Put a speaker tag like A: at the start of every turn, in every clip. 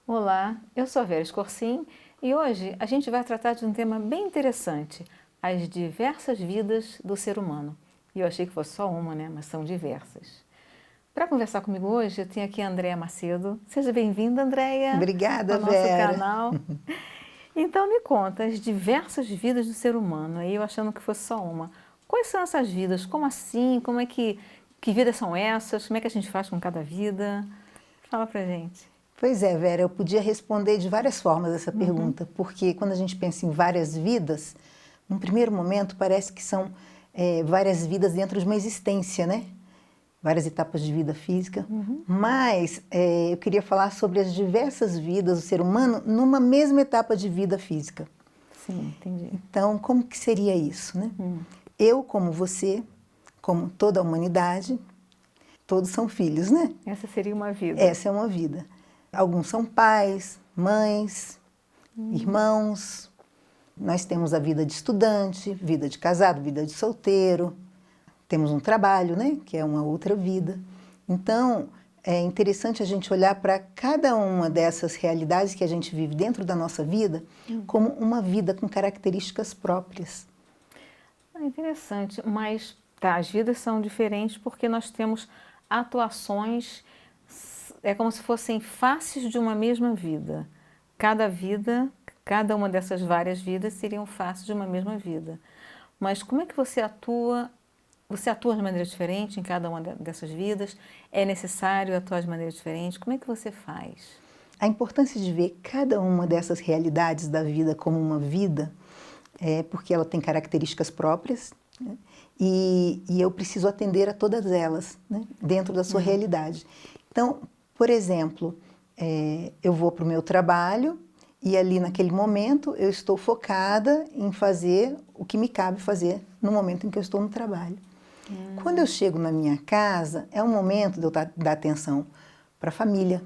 A: Olá, eu sou a Vera Escorcim e hoje a gente vai tratar de um tema bem interessante, as diversas vidas do ser humano. E eu achei que fosse só uma, né? Mas são diversas. Para conversar comigo hoje, eu tenho aqui a Andréia Macedo. Seja bem-vinda, Andréia,
B: Obrigada,
A: ao nosso
B: Vera.
A: canal. Então me conta, as diversas vidas do ser humano, aí eu achando que fosse só uma. Quais são essas vidas? Como assim? Como é que vidas são essas? Como é que a gente faz com cada vida? Fala pra gente.
B: Pois é, Vera, eu podia responder de várias formas essa
A: Uhum.
B: pergunta, porque quando a gente pensa em várias vidas, num primeiro momento parece que são várias vidas dentro de uma existência, né? Várias etapas de vida física.
A: Uhum.
B: Mas eu queria falar sobre as diversas vidas do ser humano numa mesma etapa de vida física.
A: Sim, entendi.
B: Então, como que seria isso, né?
A: Hum.
B: Eu, como você, como toda a humanidade, todos são filhos, né?
A: Essa seria uma vida.
B: Essa é uma vida. Alguns são pais, mães, irmãos. Nós temos a vida de estudante, vida de casado, vida de solteiro. Temos um trabalho, né, que é uma outra vida. Então, é interessante a gente olhar para cada uma dessas realidades que a gente vive dentro da nossa vida como uma vida com características próprias.
A: Interessante, mas tá, as vidas são diferentes porque nós temos atuações, é como se fossem faces de uma mesma vida. Cada vida, cada uma dessas várias vidas seriam faces de uma mesma vida. Mas como é que você atua? Você atua de maneira diferente em cada uma dessas vidas? É necessário atuar de maneira diferente? Como é que você faz?
B: A importância de ver cada uma dessas realidades da vida como uma vida é porque ela tem características próprias, né? E eu preciso atender a todas elas, né? Dentro da sua realidade. Então, por exemplo, eu vou para o meu trabalho e ali naquele momento eu estou focada em fazer o que me cabe fazer no momento em que eu estou no trabalho. Quando eu chego na minha casa, é um momento de eu dar atenção para a família,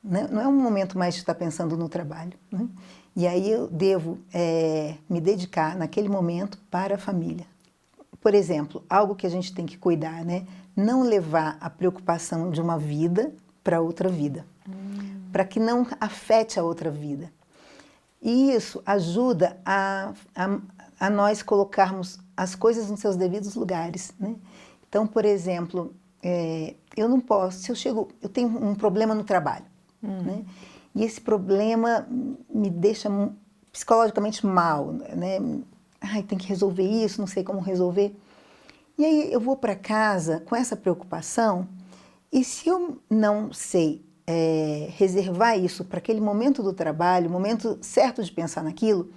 B: né? Não é um momento mais de estar pensando no trabalho, né? E aí eu devo me dedicar naquele momento para a família. Por exemplo, algo que a gente tem que cuidar, né? Não levar a preocupação de uma vida para outra vida, para que não afete a outra vida. E isso ajuda a nós colocarmos as coisas nos seus devidos lugares, né? Então, por exemplo, eu não posso, se eu chego, eu tenho um problema no trabalho, né? E esse problema me deixa psicologicamente mal, né? Ai, tem que resolver isso, não sei como resolver. E aí eu vou para casa com essa preocupação, e se eu não sei reservar isso para aquele momento do trabalho, o momento certo de pensar naquilo,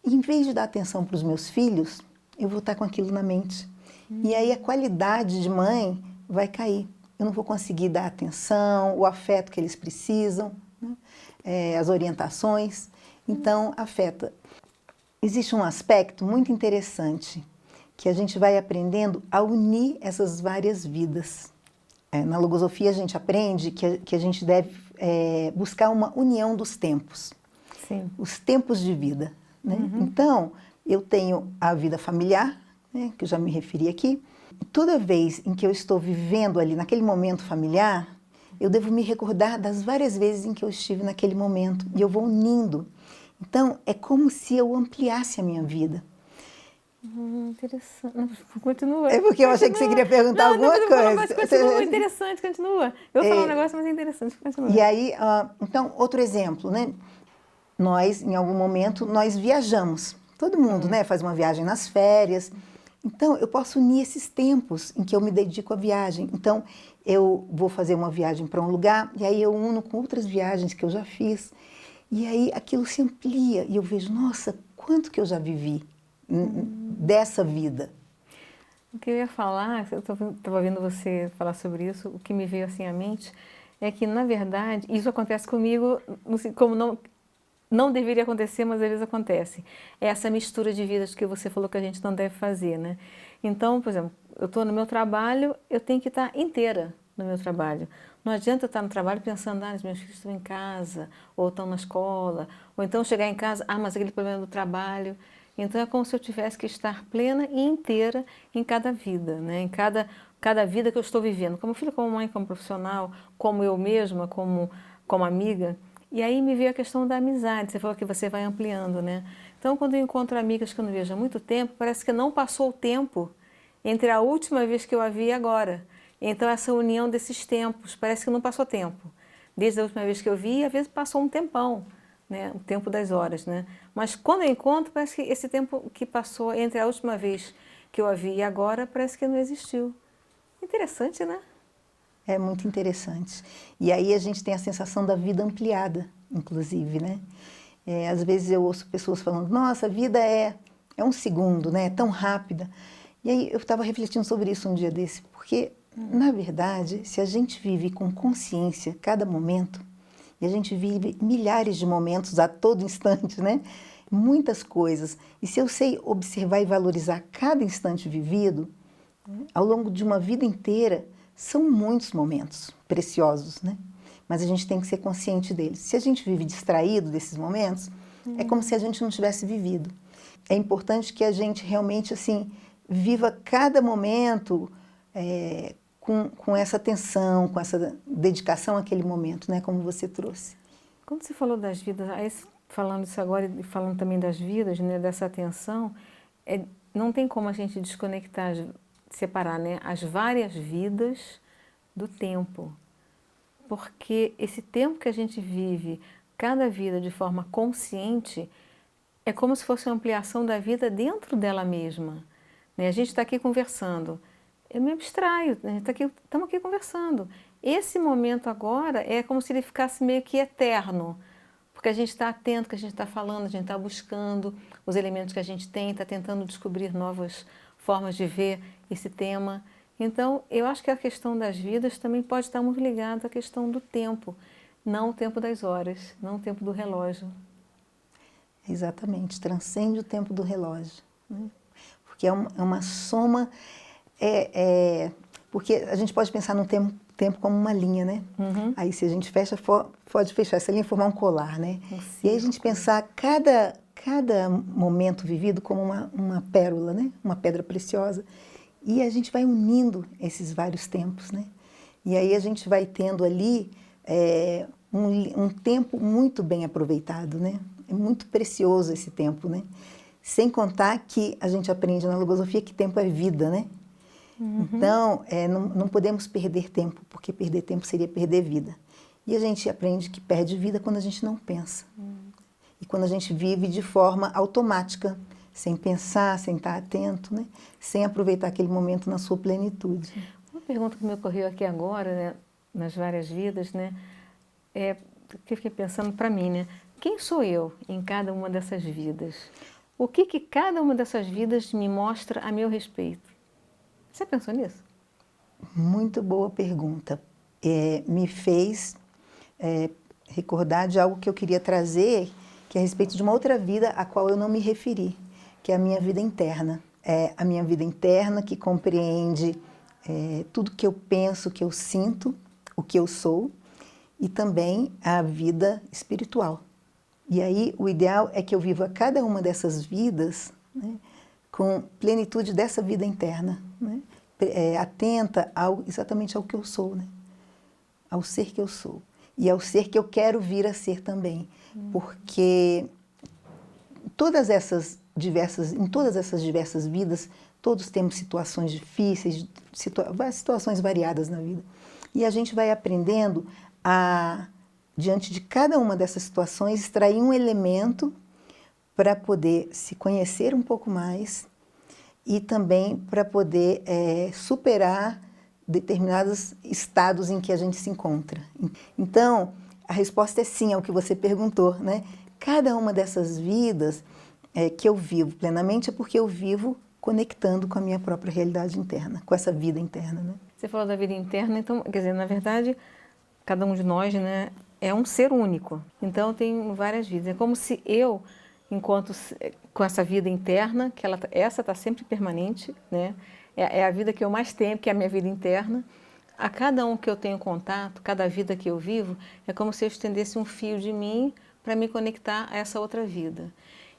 B: em vez de dar atenção para os meus filhos, eu vou estar com aquilo na mente. E aí a qualidade de mãe vai cair. Eu não vou conseguir dar atenção, o afeto que eles precisam, né? As orientações. Então, afeta. Existe um aspecto muito interessante que a gente vai aprendendo a unir essas várias vidas. Na logosofia a gente aprende que a gente deve buscar uma união dos tempos,
A: Sim.
B: os tempos de vida, né? Então, eu tenho a vida familiar, né, que eu já me referi aqui. Toda vez em que eu estou vivendo ali naquele momento familiar, eu devo me recordar das várias vezes em que eu estive naquele momento e eu vou unindo. Então, é como se eu ampliasse a minha vida.
A: Interessante. Não, continua,
B: É porque eu achei que você
A: continua.
B: queria perguntar
A: Não, não,
B: alguma coisa.
A: mas continua, interessante, continua. Eu vou falar um negócio, mas é interessante,
B: E
A: continua.
B: aí, então, outro exemplo, né? Nós, em algum momento, nós viajamos. Todo mundo, né, faz uma viagem nas férias. Então, eu posso unir esses tempos em que eu me dedico à viagem. Então, eu vou fazer uma viagem para um lugar e aí eu uno com outras viagens que eu já fiz. E aí aquilo se amplia e eu vejo, nossa, quanto que eu já vivi dessa vida.
A: O que eu ia falar, eu estava vendo você falar sobre isso, o que me veio assim à mente é que, na verdade, isso acontece comigo, como não deveria acontecer, mas às vezes acontece. É essa mistura de vidas que você falou que a gente não deve fazer, né? Então, por exemplo, eu estou no meu trabalho, eu tenho que estar inteira no meu trabalho. Não adianta eu estar no trabalho pensando, os meus filhos estão em casa, ou estão na escola, ou então chegar em casa, mas aquele problema do trabalho. Então é como se eu tivesse que estar plena e inteira em cada vida, né? Em cada vida que eu estou vivendo, como filha, como mãe, como profissional, como eu mesma, como amiga. E aí me veio a questão da amizade, você falou que você vai ampliando, né? Então, quando eu encontro amigas que eu não vejo há muito tempo, parece que não passou o tempo entre a última vez que eu a vi e agora. Então, essa união desses tempos, parece que não passou tempo. Desde a última vez que eu vi, às vezes passou um tempão, né? O tempo das horas, né? Mas quando eu encontro, parece que esse tempo que passou entre a última vez que eu a vi e agora, parece que não existiu. Interessante, né?
B: É muito interessante. E aí a gente tem a sensação da vida ampliada, inclusive, né? Às vezes eu ouço pessoas falando, nossa, a vida é um segundo, né? É tão rápida. E aí eu estava refletindo sobre isso um dia desse, porque, na verdade, se a gente vive com consciência cada momento, e a gente vive milhares de momentos a todo instante, né? Muitas coisas. E se eu sei observar e valorizar cada instante vivido, ao longo de uma vida inteira, são muitos momentos preciosos, né? Mas a gente tem que ser consciente deles. Se a gente vive distraído desses momentos, é como se a gente não tivesse vivido. É importante que a gente realmente, assim, viva cada momento com essa atenção, com essa dedicação àquele momento, né? Como você trouxe.
A: Quando você falou das vidas, aí falando isso agora e falando também das vidas, né? Dessa atenção, não tem como a gente desconectar, separar, né? As várias vidas do tempo. Porque esse tempo que a gente vive, cada vida de forma consciente, é como se fosse uma ampliação da vida dentro dela mesma. Né? A gente está aqui conversando, eu me abstraio, a gente estamos aqui conversando. Esse momento agora é como se ele ficasse meio que eterno, porque a gente está atento, que a gente está falando, a gente está buscando os elementos que a gente tem, está tentando descobrir novas formas de ver esse tema. Então, eu acho que a questão das vidas também pode estar muito ligada à questão do tempo, não o tempo das horas, não o tempo do relógio.
B: Exatamente, transcende o tempo do relógio, né? Porque é uma soma, porque a gente pode pensar no tempo como uma linha, né?
A: Uhum.
B: Aí se a gente fecha, pode fechar essa linha e formar um colar, né? E aí a gente
A: círculo.
B: pensar cada momento vivido como uma pérola, né? Uma pedra preciosa. E a gente vai unindo esses vários tempos, né? E aí a gente vai tendo ali um tempo muito bem aproveitado, né? É muito precioso esse tempo, né? Sem contar que a gente aprende na logosofia que tempo é vida, né?
A: Uhum.
B: Então, não podemos perder tempo, porque perder tempo seria perder vida. E a gente aprende que perde vida quando a gente não pensa. E quando a gente vive de forma automática, sem pensar, sem estar atento, né? Sem aproveitar aquele momento na sua plenitude.
A: Uma pergunta que me ocorreu aqui agora, né, nas várias vidas, né, que eu fiquei pensando para mim, né, quem sou eu em cada uma dessas vidas? O que cada uma dessas vidas me mostra a meu respeito? Você pensou nisso?
B: Muito boa pergunta. Me fez recordar de algo que eu queria trazer, que é a respeito de uma outra vida a qual eu não me referi, que é a minha vida interna. É a minha vida interna que compreende tudo que eu penso, que eu sinto, o que eu sou, e também a vida espiritual. E aí o ideal é que eu viva cada uma dessas vidas, né, com plenitude dessa vida interna, né, atenta exatamente ao que eu sou, né, ao ser que eu sou e ao ser que eu quero vir a ser também, porque em todas essas diversas vidas, todos temos situações difíceis, situações variadas na vida, e a gente vai aprendendo a, diante de cada uma dessas situações, extrair um elemento para poder se conhecer um pouco mais e também para poder superar determinados estados em que a gente se encontra. Então, a resposta é sim ao que você perguntou, né? Cada uma dessas vidas que eu vivo plenamente é porque eu vivo conectando com a minha própria realidade interna, com essa vida interna, né?
A: Você falou da vida interna, então, quer dizer, na verdade, cada um de nós, né, é um ser único. Então, tem várias vidas. É como se eu, enquanto com essa vida interna, que essa está sempre permanente, né? É a vida que eu mais tenho, que é a minha vida interna. A cada um que eu tenho contato, cada vida que eu vivo, é como se eu estendesse um fio de mim para me conectar a essa outra vida.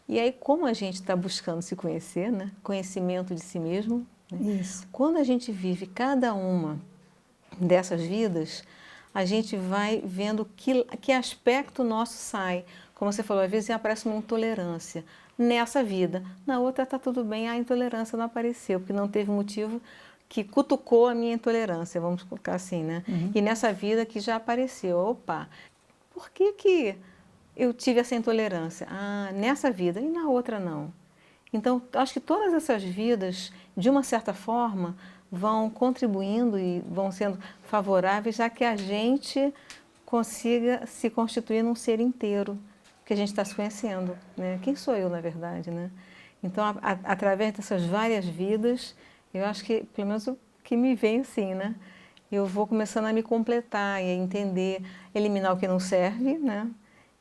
A: E aí, como a gente está buscando se conhecer, né? Conhecimento de si mesmo, né?
B: Isso.
A: Quando a gente vive cada uma dessas vidas, a gente vai vendo que aspecto nosso sai. Como você falou, às vezes aparece uma intolerância nessa vida. Na outra está tudo bem, a intolerância não apareceu, porque não teve motivo que cutucou a minha intolerância, vamos colocar assim, né? E nessa vida que já apareceu, opa, por que eu tive essa intolerância? Ah, nessa vida e na outra não. Então, acho que todas essas vidas, de uma certa forma, vão contribuindo e vão sendo favoráveis, já que a gente consiga se constituir num ser inteiro, que a gente está se conhecendo, né? Quem sou eu, na verdade, né? Então, através dessas várias vidas, eu acho que, pelo menos o que me vem assim, né? Eu vou começando a me completar e a entender, eliminar o que não serve, né?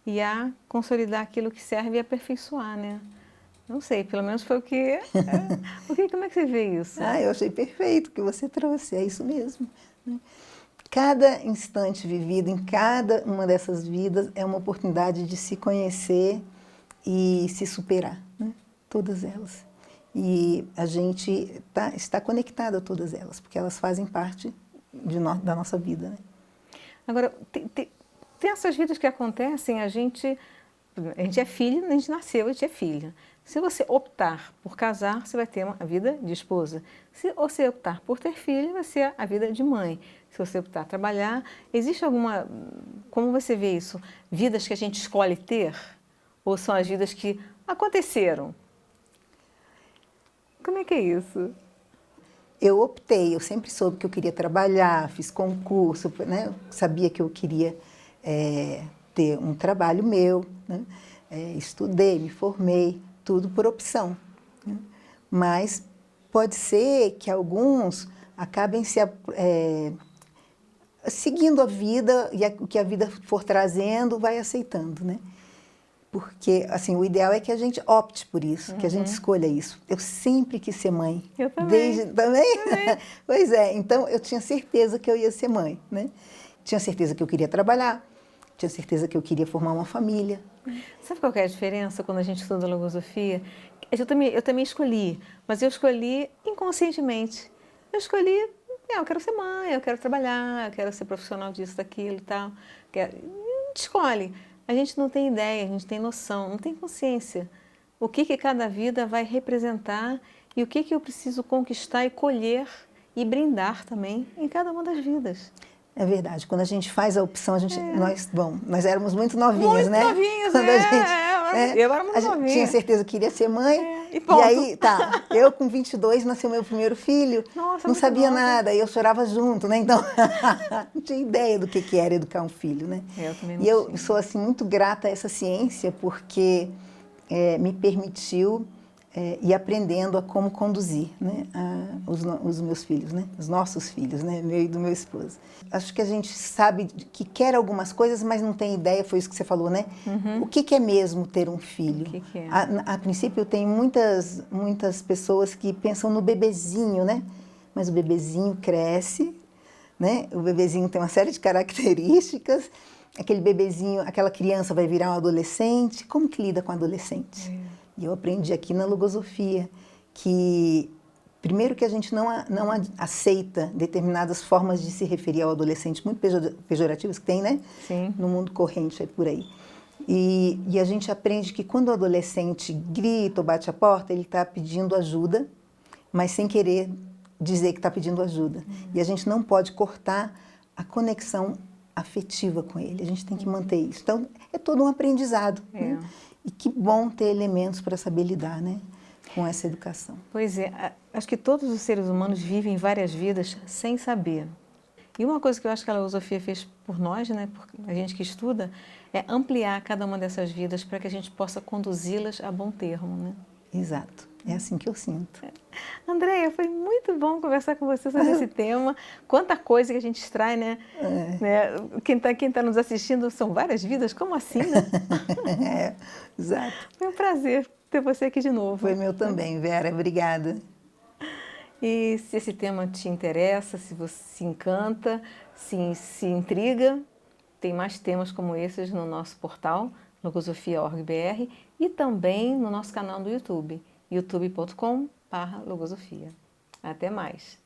A: E a consolidar aquilo que serve e aperfeiçoar, né? Não sei, pelo menos foi o que... como é que você vê isso?
B: Ah, eu achei perfeito o que você trouxe, é isso mesmo, né? Cada instante vivido em cada uma dessas vidas é uma oportunidade de se conhecer e se superar, né? Todas elas. E a gente está conectado a todas elas, porque elas fazem parte da nossa vida, né?
A: Agora, tem essas vidas que acontecem, a gente é filho, a gente nasceu, a gente é filha. Se você optar por casar, você vai ter a vida de esposa. Se você optar por ter filho, vai ser a vida de mãe. Se você optar por trabalhar, existe alguma... Como você vê isso? Vidas que a gente escolhe ter? Ou são as vidas que aconteceram? Como é que é isso?
B: Eu optei, eu sempre soube que eu queria trabalhar, fiz concurso, né? Sabia que eu queria ter um trabalho meu, né? Estudei, me formei, tudo por opção, né? Mas pode ser que alguns acabem seguindo a vida e o que a vida for trazendo vai aceitando, né? Porque, assim, o ideal é que a gente opte por isso, que a gente escolha isso. Eu sempre quis ser mãe.
A: Eu também.
B: Também? Pois é, então eu tinha certeza que eu ia ser mãe, né? Tinha certeza que eu queria trabalhar, tinha certeza que eu queria formar uma família.
A: Sabe qual que é a diferença quando a gente estuda logosofia? Eu também escolhi, mas eu escolhi inconscientemente. Eu escolhi, eu quero ser mãe, eu quero trabalhar, eu quero ser profissional disso, daquilo e tal. A gente escolhe. A gente não tem ideia, a gente tem noção, não tem consciência. O que cada vida vai representar e o que eu preciso conquistar e colher e brindar também em cada uma das vidas.
B: É verdade, quando a gente faz a opção, nós éramos muito novinhas,
A: Muito
B: né?
A: novinhas,
B: Quando
A: eu era muito
B: a gente
A: novinha.
B: tinha certeza que queria ser mãe.
A: E ponto.
B: E aí, eu com 22 nasceu meu primeiro filho,
A: Nossa,
B: não
A: muito
B: sabia
A: nova.
B: nada, e eu chorava junto, né? Então, não tinha ideia do que era educar um filho, né?
A: Eu também não
B: E eu
A: tinha.
B: sou, assim, muito grata a essa ciência, porque me permitiu ir aprendendo a como conduzir, né, os meus filhos, né, os nossos filhos, né, meu e do meu esposo. Acho que a gente sabe que quer algumas coisas, mas não tem ideia, foi isso que você falou, né? O que é mesmo ter um filho?
A: O que é?
B: A princípio, tem muitas pessoas que pensam no bebezinho, né? Mas o bebezinho cresce, né? O bebezinho tem uma série de características. Aquele bebezinho, aquela criança vai virar um adolescente. Como que lida com o adolescente? E eu aprendi aqui na logosofia que, primeiro, que a gente não aceita determinadas formas de se referir ao adolescente, muito pejorativas que tem, né?
A: Sim.
B: No mundo corrente, é por aí. E a gente aprende que quando o adolescente grita ou bate a porta, ele está pedindo ajuda, mas sem querer dizer que está pedindo ajuda. E a gente não pode cortar a conexão afetiva com ele, a gente tem que manter isso. Então, é todo um aprendizado, né? E que bom ter elementos para saber lidar, né, com essa educação.
A: Pois é, acho que todos os seres humanos vivem várias vidas sem saber. E uma coisa que eu acho que a filosofia fez por nós, né, por a gente que estuda, é ampliar cada uma dessas vidas para que a gente possa conduzi-las a bom termo, né?
B: Exato, é assim que eu sinto.
A: Andréia, foi muito bom conversar com você sobre esse tema. Quanta coisa que a gente extrai, né? Quem tá nos assistindo são várias vidas, como assim, né?
B: Exato.
A: Foi um prazer ter você aqui de novo.
B: Foi meu também, Vera, obrigada.
A: E se esse tema te interessa, se você se encanta, se intriga, tem mais temas como esses no nosso portal, logosofia.org.br, e também no nosso canal do YouTube, youtube.com/logosofia. Até mais!